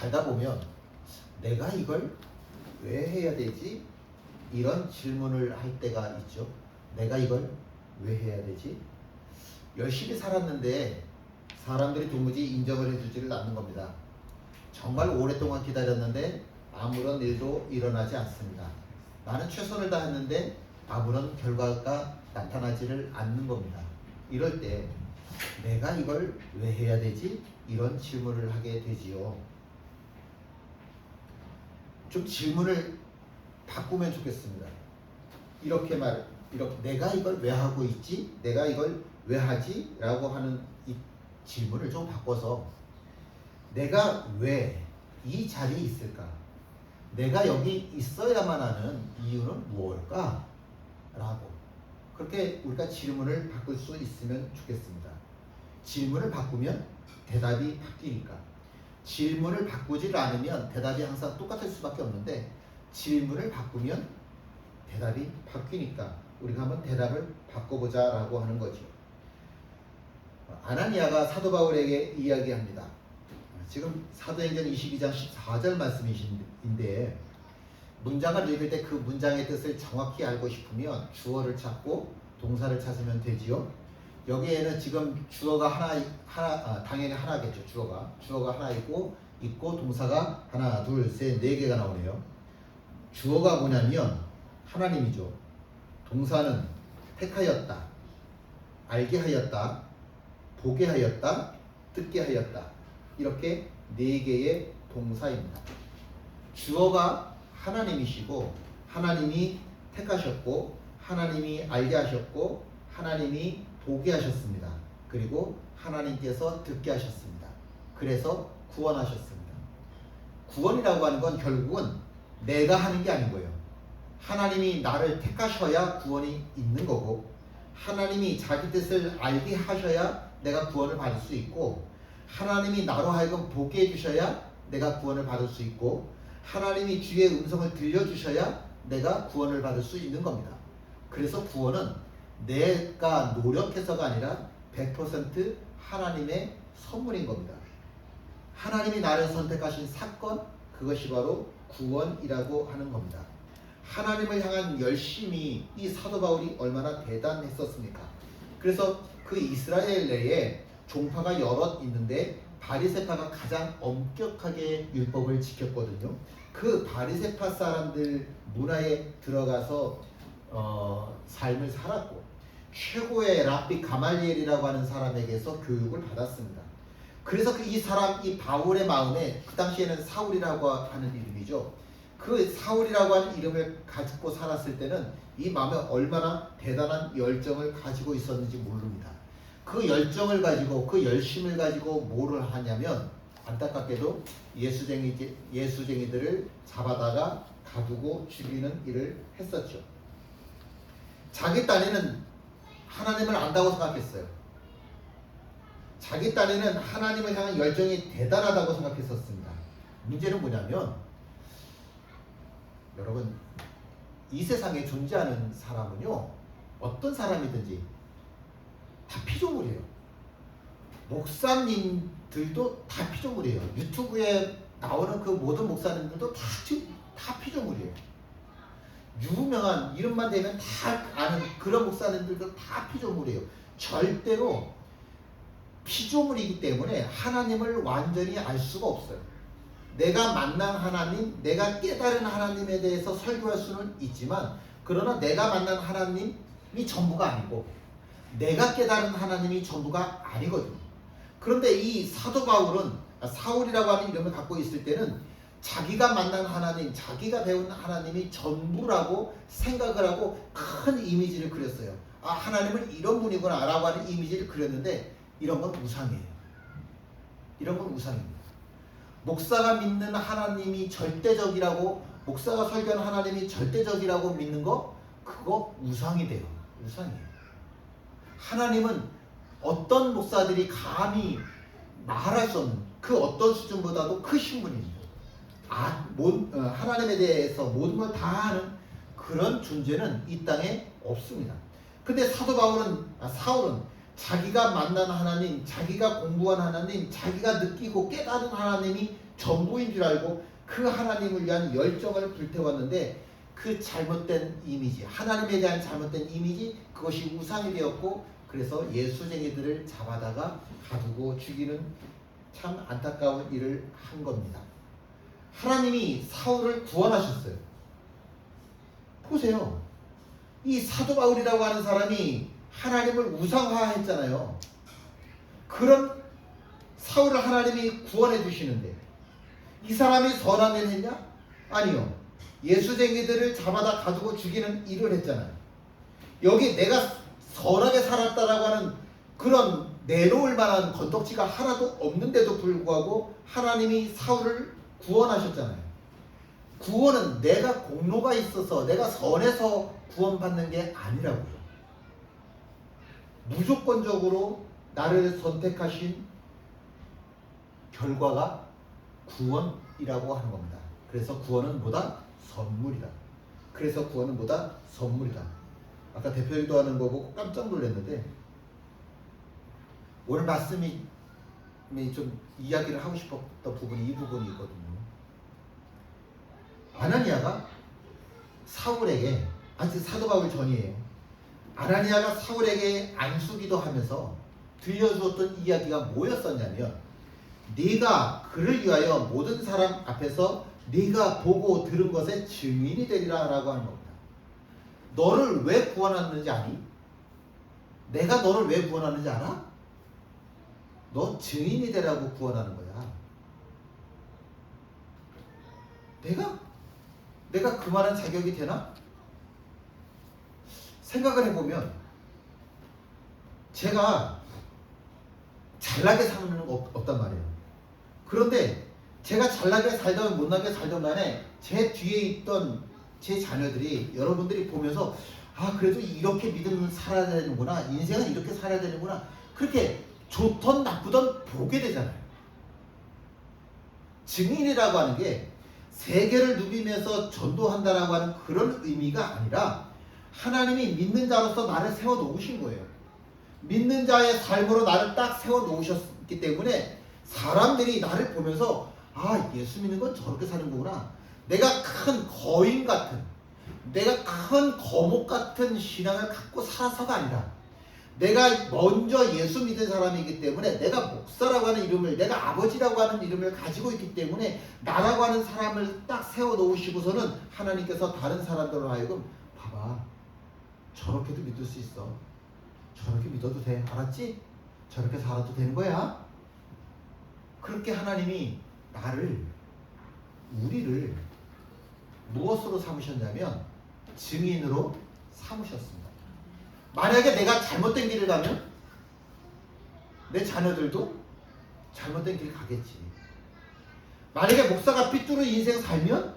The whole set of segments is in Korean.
살다 보면 내가 이걸 왜 해야 되지? 이런 질문을 할 때가 있죠. 내가 이걸 왜 해야 되지? 열심히 살았는데 사람들이 도무지 인정을 해주지를 않는 겁니다. 정말 오랫동안 기다렸는데 아무런 일도 일어나지 않습니다. 나는 최선을 다했는데 아무런 결과가 나타나지를 않는 겁니다. 이럴 때 내가 이걸 왜 해야 되지? 이런 질문을 하게 되지요. 좀 질문을 바꾸면 좋겠습니다. 이렇게 내가 이걸 왜 하고 있지? 내가 이걸 왜 하지? 라고 하는 이 질문을 좀 바꿔서 내가 왜 이 자리에 있을까? 내가 여기 있어야만 하는 이유는 무엇일까? 라고 그렇게 우리가 질문을 바꿀 수 있으면 좋겠습니다. 질문을 바꾸면 대답이 바뀌니까. 질문을 바꾸지 않으면 대답이 항상 똑같을 수밖에 없는데 질문을 바꾸면 대답이 바뀌니까 우리가 한번 대답을 바꿔보자 라고 하는 거죠. 아나니아가 사도 바울에게 이야기합니다. 지금 사도행전 22장 14절 말씀인데 문장을 읽을 때 그 문장의 뜻을 정확히 알고 싶으면 주어를 찾고 동사를 찾으면 되지요. 여기에는 지금 주어가 당연히 하나겠죠. 주어가 하나 있고 동사가 하나, 둘, 셋, 네 개가 나오네요. 주어가 뭐냐면 하나님이죠. 동사는 택하였다, 알게 하였다, 보게 하였다, 듣게 하였다. 이렇게 네 개의 동사입니다. 주어가 하나님이시고 하나님이 택하셨고 하나님이 알게 하셨고 하나님이 보게 하셨습니다. 그리고 하나님께서 듣게 하셨습니다. 그래서 구원하셨습니다. 구원이라고 하는 건 결국은 내가 하는 게 아닌 거예요. 하나님이 나를 택하셔야 구원이 있는 거고 하나님이 자기 뜻을 알게 하셔야 내가 구원을 받을 수 있고 하나님이 나로 하여금 보게 해주셔야 내가 구원을 받을 수 있고 하나님이 주의 음성을 들려주셔야 내가 구원을 받을 수 있는 겁니다. 그래서 구원은 내가 노력해서가 아니라 100% 하나님의 선물인 겁니다. 하나님이 나를 선택하신 사건, 그것이 바로 구원이라고 하는 겁니다. 하나님을 향한 열심이 이 사도 바울이 얼마나 대단했었습니까? 그래서 그 이스라엘 내에 종파가 여럿 있는데 바리새파가 가장 엄격하게 율법을 지켰거든요. 그 바리새파 사람들 문화에 들어가서 삶을 살았고 최고의 랍비 가말리엘이라고 하는 사람에게서 교육을 받았습니다. 그래서 이 바울의 마음에 그 당시에는 사울이라고 하는 이름이죠. 그 사울이라고 하는 이름을 가지고 살았을 때는 이 마음에 얼마나 대단한 열정을 가지고 있었는지 모릅니다. 그 열정을 가지고 그 열심을 가지고 뭐를 하냐면 안타깝게도 예수쟁이들을 잡아다가 가두고 죽이는 일을 했었죠. 자기 딴에는 하나님을 안다고 생각했어요. 자기 딴에는 하나님을 향한 열정이 대단하다고 생각했었습니다. 문제는 뭐냐면 여러분 이 세상에 존재하는 사람은요 어떤 사람이든지 다 피조물이에요. 목사님들도 다 피조물이에요. 유튜브에 나오는 그 모든 목사님들도 다 피조물이에요. 유명한 이름만 대면 다 아는 그런 목사님들도 다 피조물이에요. 절대로 피조물이기 때문에 하나님을 완전히 알 수가 없어요. 내가 만난 하나님, 내가 깨달은 하나님에 대해서 설교할 수는 있지만 그러나 내가 만난 하나님이 전부가 아니고 내가 깨달은 하나님이 전부가 아니거든요. 그런데 이 사도 바울은 사울이라고 하는 이름을 갖고 있을 때는 자기가 만난 하나님, 자기가 배운 하나님이 전부라고 생각을 하고 큰 이미지를 그렸어요. 하나님은 이런 분이구나 라고 하는 이미지를 그렸는데 이런 건 우상이에요. 이런 건 우상입니다. 목사가 믿는 하나님이 절대적이라고 목사가 설교하는 하나님이 절대적이라고 믿는 거 그거 우상이 돼요. 우상이에요. 하나님은 어떤 목사들이 감히 말할 수 없는 그 어떤 수준보다도 크신 분입니다. 하나님에 대해서 모든 걸 다 아는 그런 존재는 이 땅에 없습니다. 근데 사울은 자기가 만난 하나님, 자기가 공부한 하나님, 자기가 느끼고 깨달은 하나님이 전부인 줄 알고 그 하나님을 위한 열정을 불태웠는데 그 잘못된 이미지, 하나님에 대한 잘못된 이미지, 그것이 우상이 되었고 그래서 예수쟁이들을 잡아다가 가두고 죽이는 참 안타까운 일을 한 겁니다. 하나님이 사울을 구원하셨어요. 보세요. 이 사도 바울이라고 하는 사람이 하나님을 우상화했잖아요. 그런 사울을 하나님이 구원해 주시는데 이 사람이 선한 일 했냐? 아니요. 예수쟁이들을 잡아다 가두고 죽이는 일을 했잖아요. 여기 내가 선하게 살았다라고 하는 그런 내놓을 만한 건덕지가 하나도 없는데도 불구하고 하나님이 사울을 구원하셨잖아요. 구원은 내가 공로가 있어서 내가 선해서 구원받는 게 아니라고요. 무조건적으로 나를 선택하신 결과가 구원이라고 하는 겁니다. 그래서 구원은 뭐다? 선물이다. 그래서 구원은 뭐다? 선물이다. 아까 대표 기도하는 거 보고 깜짝 놀랐는데 오늘 말씀이 좀 이야기를 하고 싶었던 부분이 이 부분이 있거든요. 아나니아가 사울에게, 아직 사도 바울 전이에요. 아나니아가 사울에게 안수기도 하면서 들려주었던 이야기가 뭐였었냐면 네가 그를 위하여 모든 사람 앞에서 네가 보고 들은 것의 증인이 되리라 라고 하는 겁니다. 너를 왜 구원하는지 아니? 내가 너를 왜 구원하는지 알아? 너 증인이 되라고 구원하는 거야. 내가 그 말한 자격이 되나? 생각을 해보면 제가 잘나게 사는 거 없단 말이에요. 그런데 제가 잘나게 살던 못나게 살던 간에 제 뒤에 있던 제 자녀들이 여러분들이 보면서 아 그래도 이렇게 믿음을 살아야 되는구나, 인생은 이렇게 살아야 되는구나, 그렇게 좋던 나쁘던 보게 되잖아요. 증인이라고 하는 게 세계를 누비면서 전도한다라고 하는 그런 의미가 아니라 하나님이 믿는 자로서 나를 세워놓으신 거예요. 믿는 자의 삶으로 나를 딱 세워놓으셨기 때문에 사람들이 나를 보면서 아 예수 믿는 건 저렇게 사는 거구나, 내가 큰 거인 같은, 내가 큰 거목 같은 신앙을 갖고 살아서가 아니라 내가 먼저 예수 믿은 사람이기 때문에 내가 목사라고 하는 이름을, 내가 아버지라고 하는 이름을 가지고 있기 때문에 나라고 하는 사람을 딱 세워놓으시고서는 하나님께서 다른 사람들로 하여금 봐봐 저렇게도 믿을 수 있어, 저렇게 믿어도 돼, 알았지? 저렇게 살아도 되는 거야. 그렇게 하나님이 나를, 우리를 무엇으로 삼으셨냐면 증인으로 삼으셨습니다. 만약에 내가 잘못된 길을 가면 내 자녀들도 잘못된 길 가겠지. 만약에 목사가 삐뚤은 인생 살면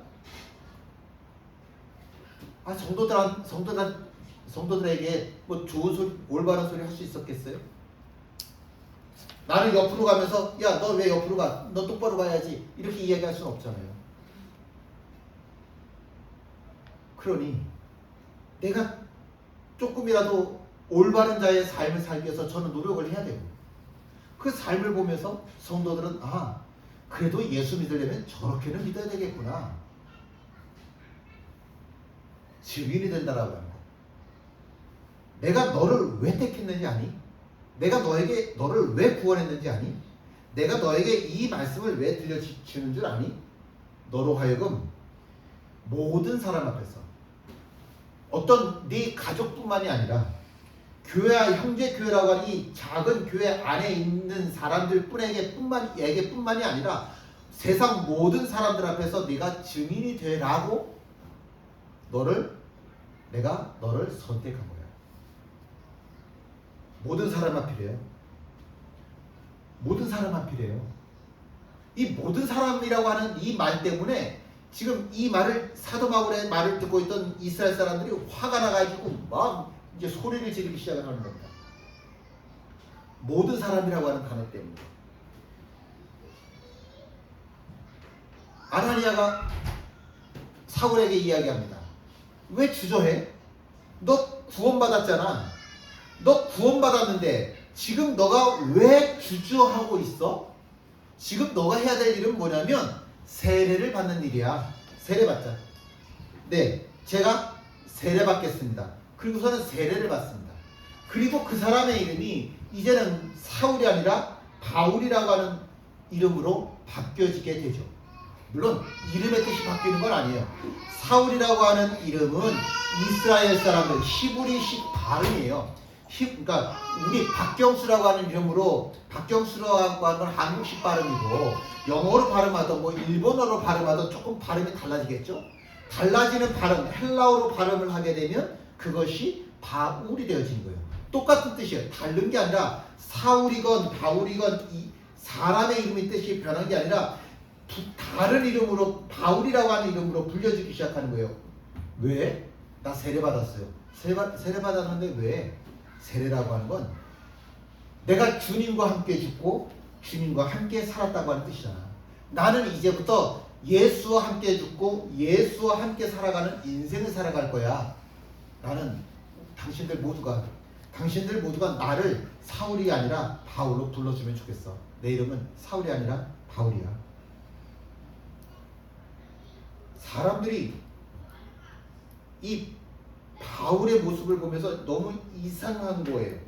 아 성도들에게 뭐 좋은 소리, 올바른 소리 할 수 있었겠어요? 나는 옆으로 가면서 야 너 왜 옆으로 가? 너 똑바로 가야지, 이렇게 이야기할 수는 없잖아요. 그러니 내가 조금이라도 올바른 자의 삶을 살기 위해서 저는 노력을 해야 되고, 그 삶을 보면서 성도들은 아 그래도 예수 믿으려면 저렇게는 믿어야 되겠구나, 증인이 된다라고 하는 거. 내가 너를 왜 택했는지 아니? 내가 너를 왜 구원했는지 아니? 내가 너에게 이 말씀을 왜 들려주는 줄 아니? 너로 하여금 모든 사람 앞에서, 어떤 네 가족뿐만이 아니라 교회와 형제교회라고 하는 이 작은 교회 안에 있는 사람들뿐만이 아니라 세상 모든 사람들 앞에서 네가 증인이 되라고 내가 너를 선택한 거야. 모든 사람 앞이래요. 모든 사람 앞이래요. 이 모든 사람이라고 하는 이 말 때문에 지금 이 말을, 사도 바울의 말을 듣고 있던 이스라엘 사람들이 화가 나가지고 막 이제 소리를 지르기 시작을 하는 겁니다. 모든 사람이라고 하는 단어 때문에. 아나니아가 사울에게 이야기합니다. 왜 주저해? 너 구원받았잖아. 너 구원받았는데 지금 너가 왜 주저하고 있어? 지금 너가 해야 될 일은 뭐냐면 세례를 받는 일이야. 세례 받자. 네, 제가 세례 받겠습니다. 그리고서는 세례를 받습니다. 그리고 그 사람의 이름이 이제는 사울이 아니라 바울이라고 하는 이름으로 바뀌어지게 되죠. 물론 이름의 뜻이 바뀌는 건 아니에요. 사울이라고 하는 이름은 이스라엘 사람들 히브리식 발음이에요. 그러니까 우리 박경수라고 하는 이름으로 박경수라고 하는 건 한국식 발음이고 영어로 발음하던 뭐 일본어로 발음하던 조금 발음이 달라지겠죠. 달라지는 발음, 헬라어로 발음을 하게 되면 그것이 바울이 되어지는 거예요. 똑같은 뜻이에요. 다른 게 아니라 사울이건 바울이건 이 사람의 이름의 뜻이 변한 게 아니라 다른 이름으로 바울이라고 하는 이름으로 불려지기 시작하는 거예요. 왜? 나 세례 받았어요. 세례 받았는데 왜? 세례라고 하는 건 내가 주님과 함께 죽고 주님과 함께 살았다고 하는 뜻이잖아. 나는 이제부터 예수와 함께 죽고 예수와 함께 살아가는 인생을 살아갈 거야. 나는 당신들 모두가 나를 사울이 아니라 바울로 불러주면 좋겠어. 내 이름은 사울이 아니라 바울이야. 사람들이 이 바울의 모습을 보면서 너무 이상한 거예요.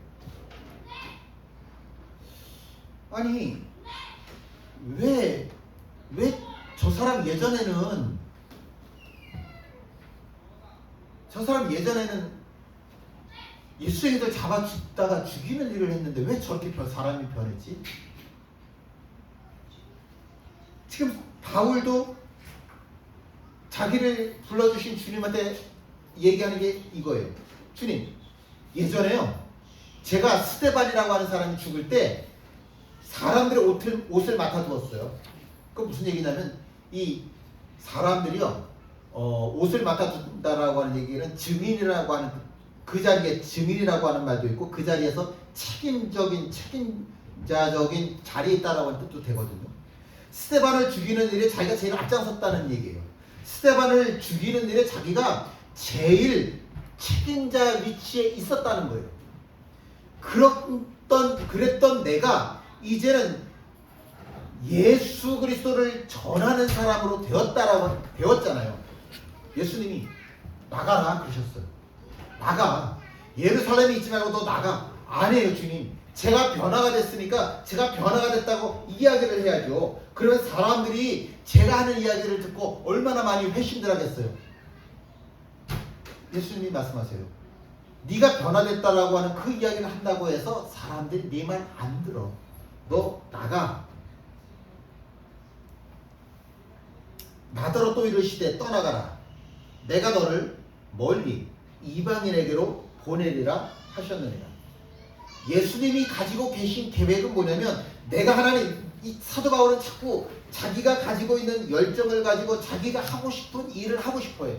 아니 왜 저 사람 예전에는 예수쟁이들 잡아 죽다가 죽이는 일을 했는데 왜 저렇게 사람이 변했지? 지금 바울도 자기를 불러주신 주님한테 얘기하는 게 이거예요. 주님, 예전에요 제가 스데반이라고 하는 사람이 죽을 때 사람들의 옷을 맡아두었어요. 그 무슨 얘기냐면 이 사람들이요 옷을 맡아둔다라고 하는 얘기는 증인이라고 하는 그 자리에 증인이라고 하는 말도 있고 그 자리에서 책임자적인 자리에 있다라고 하는 뜻도 되거든요. 스데반을 죽이는 일에 자기가 제일 앞장섰다는 얘기예요. 스데반을 죽이는 일에 자기가 제일 책임자 위치에 있었다는 거예요. 그랬던 내가 이제는 예수 그리스도를 전하는 사람으로 되었잖아요. 예수님이 나가라 그러셨어요. 나가. 예루살렘에 있지 말고 너 나가. 아니에요 주님. 제가 변화가 됐으니까 제가 변화가 됐다고 이야기를 해야죠. 그러면 사람들이 제가 하는 이야기를 듣고 얼마나 많이 회심들 하겠어요. 예수님이 말씀하세요. 네가 변화됐다라고 하는 그 이야기를 한다고 해서 사람들이 네 말 안 들어. 너 나가. 나더러 또 이르시되 떠나가라. 내가 너를 멀리 이방인에게로 보내리라 하셨느니라. 예수님이 가지고 계신 계획은 뭐냐면 내가 하나님 이 사도 바울은 자꾸 자기가 가지고 있는 열정을 가지고 자기가 하고 싶은 일을 하고 싶어요.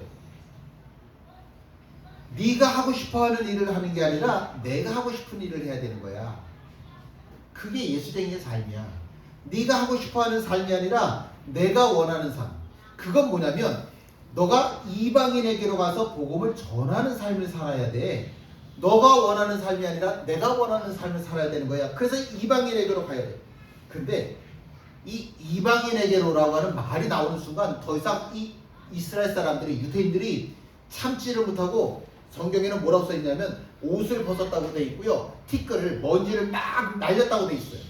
네가 하고 싶어하는 일을 하는 게 아니라 내가 하고 싶은 일을 해야 되는 거야. 그게 예수쟁이의 삶이야. 네가 하고 싶어하는 삶이 아니라 내가 원하는 삶. 그건 뭐냐면 너가 이방인에게로 가서 복음을 전하는 삶을 살아야 돼. 너가 원하는 삶이 아니라 내가 원하는 삶을 살아야 되는 거야. 그래서 이방인에게로 가야 돼. 근데 이 이방인에게로라고 하는 말이 나오는 순간 더 이상 이 이스라엘 사람들이 유대인들이 참지를 못하고 성경에는 뭐라고 써있냐면 옷을 벗었다고 돼 있고요. 티끌을 먼지를 막 날렸다고 돼 있어요.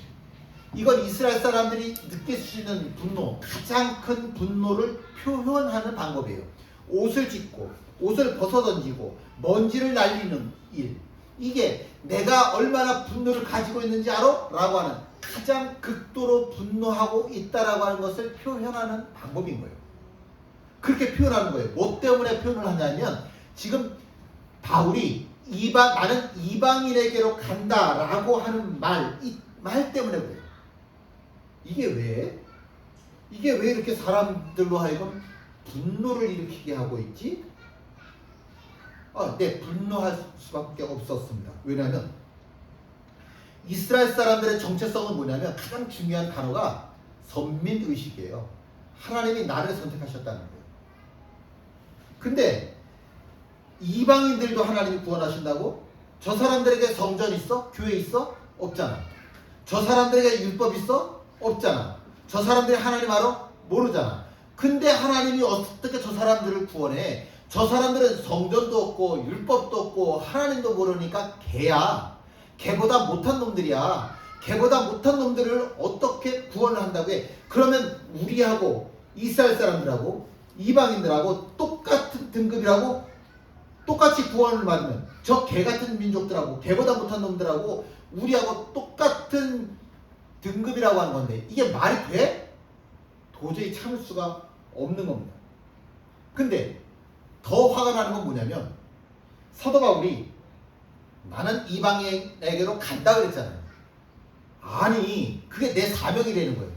이건 이스라엘 사람들이 느낄 수 있는 분노, 가장 큰 분노를 표현하는 방법이에요. 옷을 찢고 옷을 벗어던지고 먼지를 날리는 일. 이게 내가 얼마나 분노를 가지고 있는지 알아? 라고 하는 가장 극도로 분노하고 있다라고 하는 것을 표현하는 방법인 거예요. 그렇게 표현하는 거예요. 뭐 때문에 표현을 하냐면 지금 바울이 나는 이방인에게로 간다라고 하는 말 때문에 그래요. 이게 왜 이렇게 사람들로 하여금 분노를 일으키게 하고 있지? 네, 분노할 수밖에 없었습니다. 왜냐하면 이스라엘 사람들의 정체성은 뭐냐면 가장 중요한 단어가 선민의식이에요. 하나님이 나를 선택하셨다는 거예요. 근데 이방인들도 하나님이 구원하신다고? 저 사람들에게 성전 있어? 교회 있어? 없잖아. 저 사람들에게 율법 있어? 없잖아. 저 사람들이 하나님 알아? 모르잖아. 근데 하나님이 어떻게 저 사람들을 구원해? 저 사람들은 성전도 없고 율법도 없고 하나님도 모르니까 개야. 개보다 못한 놈들이야. 개보다 못한 놈들을 어떻게 구원을 한다고 해? 그러면 우리하고 이스라엘 사람들하고 이방인들하고 똑같은 등급이라고? 똑같이 구원을 받으면 저 개같은 민족들하고 개보다 못한 놈들하고 우리하고 똑같은 등급이라고 하는 건데 이게 말이 돼? 도저히 참을 수가 없는 겁니다. 근데 더 화가 나는 건 뭐냐면 사도 바울이 나는 이방인에게로 간다 그랬잖아요. 아니 그게 내 사명이라는 거예요.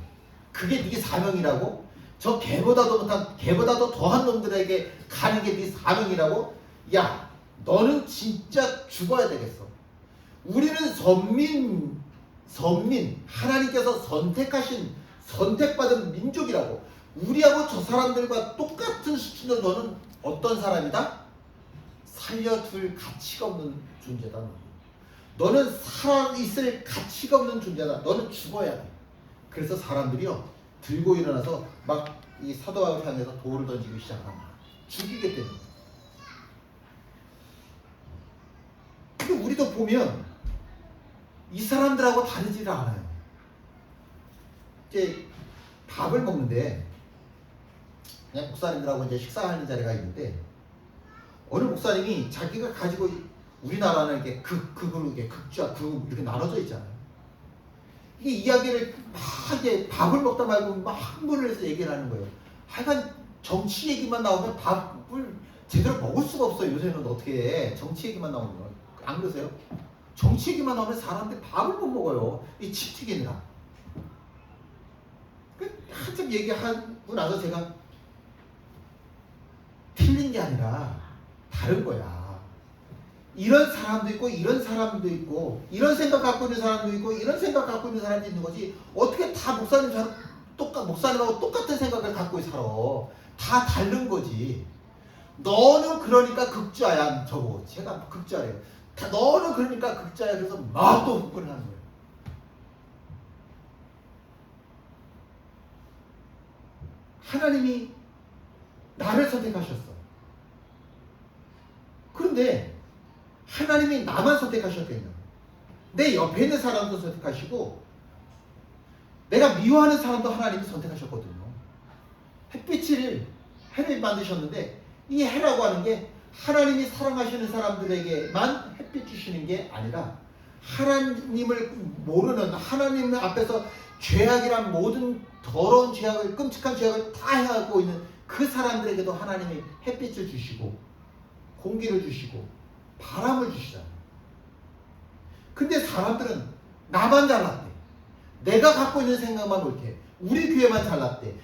그게 네 사명이라고? 저 개보다도 못한 개보다도 더한 놈들에게 가는 게 네 사명이라고? 야 너는 진짜 죽어야 되겠어. 우리는 선민 하나님께서 선택하신 선택받은 민족이라고. 우리하고 저 사람들과 똑같은 수준으로 너는 어떤 사람이다? 살려둘 가치가 없는 존재다. 너는 살아있을 가치가 없는 존재다. 너는 죽어야 돼. 그래서 사람들이요 들고 일어나서 막 이 사도 바울을 향해서 돌을 던지기 시작합니다. 죽이게 되는 거예요. 근데 우리도 보면 이 사람들하고 다르지를 않아요. 이제 밥을 먹는데 그냥 목사님들하고 이제 식사하는 자리가 있는데 어느 목사님이 자기가 가지고 우리나라는 이렇게 극으로 극좌 극 이렇게 나눠져 있잖아요. 이게 이야기를 막 이제 밥을 먹다 말고 막 흥분을 해서 얘기를 하는 거예요. 하여간 정치 얘기만 나오면 밥을 제대로 먹을 수가 없어요. 요새는 어떻게 해. 정치 얘기만 나오면. 안 그러세요? 정치 얘기만 나오면 사람들이 밥을 못 먹어요. 이 칩튀기느라. 한참 얘기하고 나서 제가 틀린 게 아니라 다른 거야. 이런 사람도 있고 이런 사람도 있고 이런 생각 갖고 있는 사람도 있고 이런 생각 갖고 있는 사람도 있는 거지 어떻게 다 목사님하고 똑같은 생각을 갖고 살아. 다 다른 거지. 너는 그러니까 극좌야. 저거 제가 극좌래요. 너는 그러니까 극좌야. 그래서 막 또 흥분을 하는 거예요. 하나님이 나를 선택하셨어. 그런데 하나님이 나만 선택하셨겠냐? 내 옆에 있는 사람도 선택하시고 내가 미워하는 사람도 하나님이 선택하셨거든요. 해를 만드셨는데 이 해라고 하는 게 하나님이 사랑하시는 사람들에게만 햇빛 주시는 게 아니라 하나님을 모르는 하나님 앞에서 죄악이란 모든 더러운 죄악을 끔찍한 죄악을 다 해하고 있는 그 사람들에게도 하나님이 햇빛을 주시고 공기를 주시고 바람을 주시잖아요. 근데 사람들은 나만 잘났대. 내가 갖고 있는 생각만 옳대. 우리 교회만 잘났대.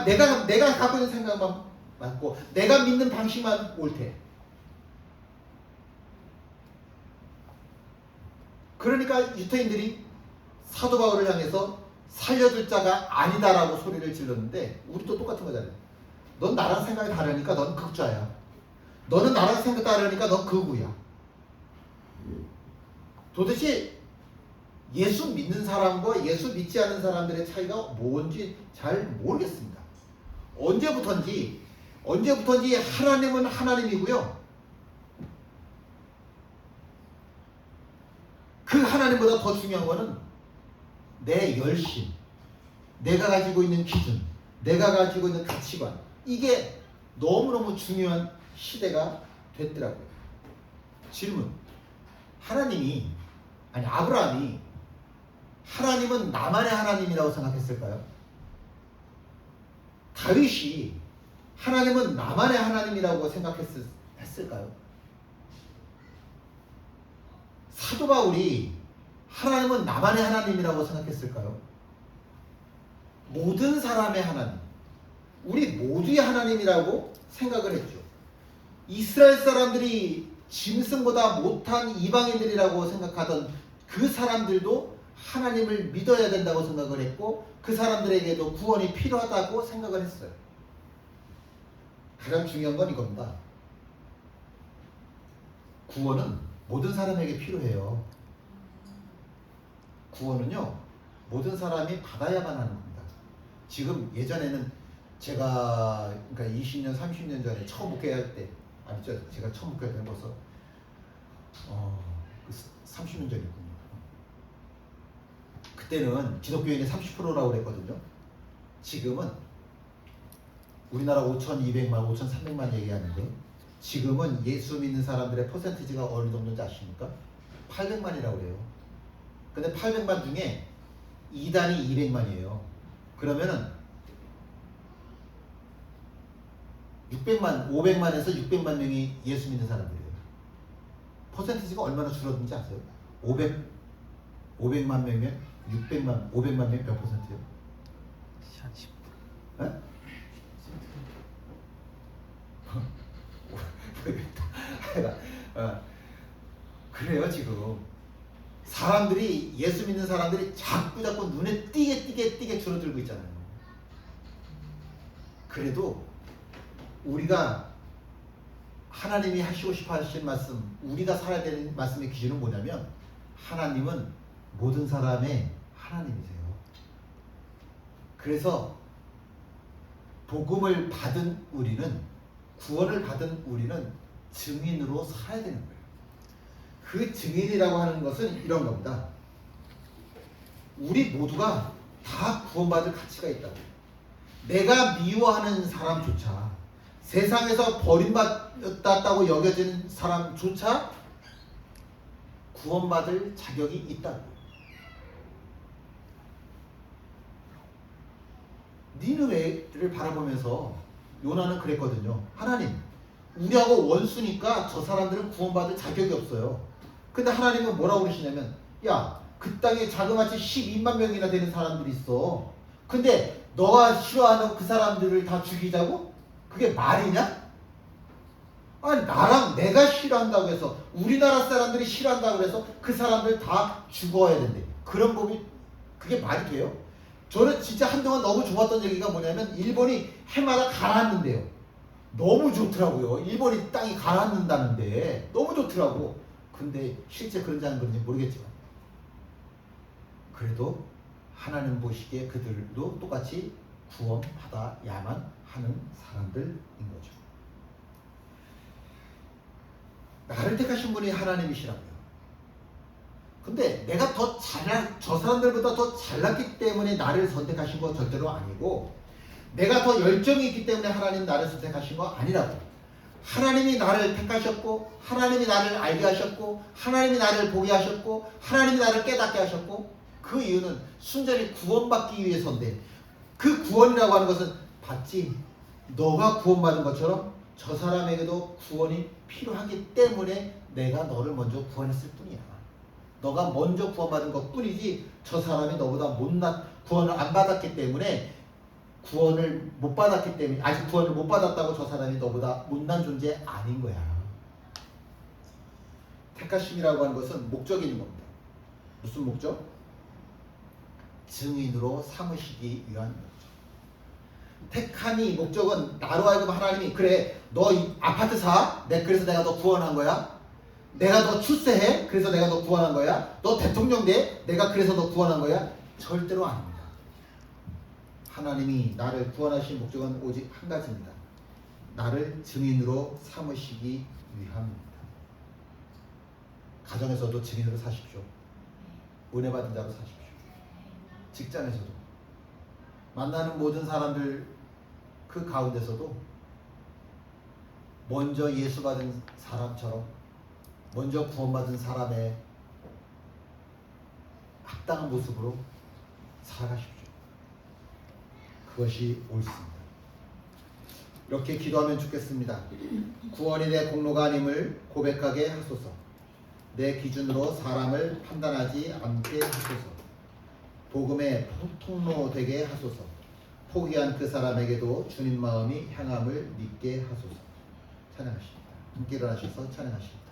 내가 갖고 있는 생각만 맞고 내가 믿는 방식만 옳대. 그러니까 유태인들이 사도 바울을 향해서 살려줄 자가 아니다라고 소리를 질렀는데 우리도 똑같은 거잖아요. 넌 나랑 생각이 다르니까 넌 극좌야. 너는 나랑 생각 다르니까 넌 극우야. 도대체 예수 믿는 사람과 예수 믿지 않는 사람들의 차이가 뭔지 잘 모르겠습니다. 언제부턴지 하나님은 하나님이고요. 그 하나님보다 더 중요한 거는 내 열심, 내가 가지고 있는 기준, 내가 가지고 있는 가치관, 이게 너무너무 중요한 시대가 됐더라고요. 질문. 아브라함이 하나님은 나만의 하나님이라고 생각했을까요? 다윗이 하나님은 나만의 하나님이라고 생각했을까요? 사도 바울이 하나님은 나만의 하나님이라고 생각했을까요? 모든 사람의 하나님, 우리 모두의 하나님이라고 생각을 했죠. 이스라엘 사람들이 짐승보다 못한 이방인들이라고 생각하던 그 사람들도 하나님을 믿어야 된다고 생각을 했고 그 사람들에게도 구원이 필요하다고 생각을 했어요. 가장 중요한 건 이겁니다. 구원은 모든 사람에게 필요해요. 구원은요 모든 사람이 받아야만 하는 겁니다. 지금 예전에는 제가 그러니까 20년 30년 전에 처음 목회할 때 아니죠, 제가 처음 목회할 때는 벌써 30년 전이군요. 그때는 기독교인이 30%라고 그랬거든요. 지금은 우리나라 5,200만, 5,300만 얘기하는데 지금은 예수 믿는 사람들의 퍼센티지가 어느 정도인지 아십니까? 800만이라고 그래요. 근데 800만 중에 2단이 200만이에요. 그러면은 600만, 500만에서 600만 명이 예수 믿는 사람들이에요. 퍼센티지가 얼마나 줄어든지 아세요? 500만 명이면 500만 명 몇 퍼센트요? 한 10%. 네? 그래요. 지금 사람들이 예수 믿는 사람들이 자꾸 눈에 띄게 줄어들고 있잖아요. 그래도 우리가 하나님이 하시고 싶어 하시는 말씀, 우리가 살아야 되는 말씀의 기준은 뭐냐면 하나님은 모든 사람의 하나님이세요. 그래서 복음을 받은 우리는, 구원을 받은 우리는 증인으로 살아야 되는 거예요. 그 증인이라고 하는 것은 이런 겁니다. 우리 모두가 다 구원받을 가치가 있다고. 내가 미워하는 사람조차, 세상에서 버림받았다고 여겨지는 사람조차 구원받을 자격이 있다고. 니느웨를 바라보면서 요나는 그랬거든요. 하나님, 우리하고 원수니까 저 사람들은 구원받을 자격이 없어요. 근데 하나님은 뭐라고 그러시냐면, 야, 그 땅에 자그마치 12만 명이나 되는 사람들이 있어. 근데 너가 싫어하는 그 사람들을 다 죽이자고? 그게 말이냐? 아니, 나랑 내가 싫어한다고 해서, 우리나라 사람들이 싫어한다고 해서 그 사람들 다 죽어야 된대. 그런 법이, 그게 말이 돼요? 저는 진짜 한동안 너무 좋았던 얘기가 뭐냐면 일본이 해마다 가라앉는데요. 너무 좋더라고요. 일본이 땅이 가라앉는다는데 너무 좋더라고. 근데 실제 그런지 안 그런지 모르겠지만 그래도 하나님 보시기에 그들도 똑같이 구원받아야만 하는 사람들인 거죠. 나를 택하신 분이 하나님이시라고요. 근데 내가 더 저 사람들보다 더 잘났기 때문에 나를 선택하신 거 절대로 아니고, 내가 더 열정이 있기 때문에 하나님 나를 선택하신 거 아니라고. 하나님이 나를 택하셨고, 하나님이 나를 알게 하셨고, 하나님이 나를 보게 하셨고, 하나님이 나를 깨닫게 하셨고, 그 이유는 순전히 구원받기 위해서인데, 그 구원이라고 하는 것은 받지, 너가 구원받은 것처럼 저 사람에게도 구원이 필요하기 때문에 내가 너를 먼저 구원했을 뿐이야. 너가 먼저 구원받은 것 뿐이지 저 사람이 너보다 못난 구원을 안 받았기 때문에, 구원을 못 받았기 때문에, 아직 구원을 못 받았다고 저 사람이 너보다 못난 존재 아닌 거야. 택하심이라고 하는 것은 목적이 있는 겁니다. 무슨 목적? 증인으로 삼으시기 위한 목적. 택함이 목적은 나로 하여금 하나님이, 그래 너 이 아파트 사? 그래서 내가 너 구원한 거야? 내가 너 출세해? 그래서 내가 너 구원한 거야? 너 대통령 돼? 내가 그래서 너 구원한 거야? 절대로 아닙니다. 하나님이 나를 구원하신 목적은 오직 한 가지입니다. 나를 증인으로 삼으시기 위함입니다. 가정에서도 증인으로 사십시오. 은혜 받은 자로 사십시오. 직장에서도, 만나는 모든 사람들 그 가운데서도 먼저 예수 받은 사람처럼, 먼저 구원받은 사람의 합당한 모습으로 살아가십시오. 그것이 옳습니다. 이렇게 기도하면 좋겠습니다. 구원이 내 공로가 아님을 고백하게 하소서. 내 기준으로 사람을 판단하지 않게 하소서. 복음의 통로 되게 하소서. 포기한 그 사람에게도 주님 마음이 향함을 믿게 하소서. 찬양하십니다. 함께 일어나셔서 찬양하십니다.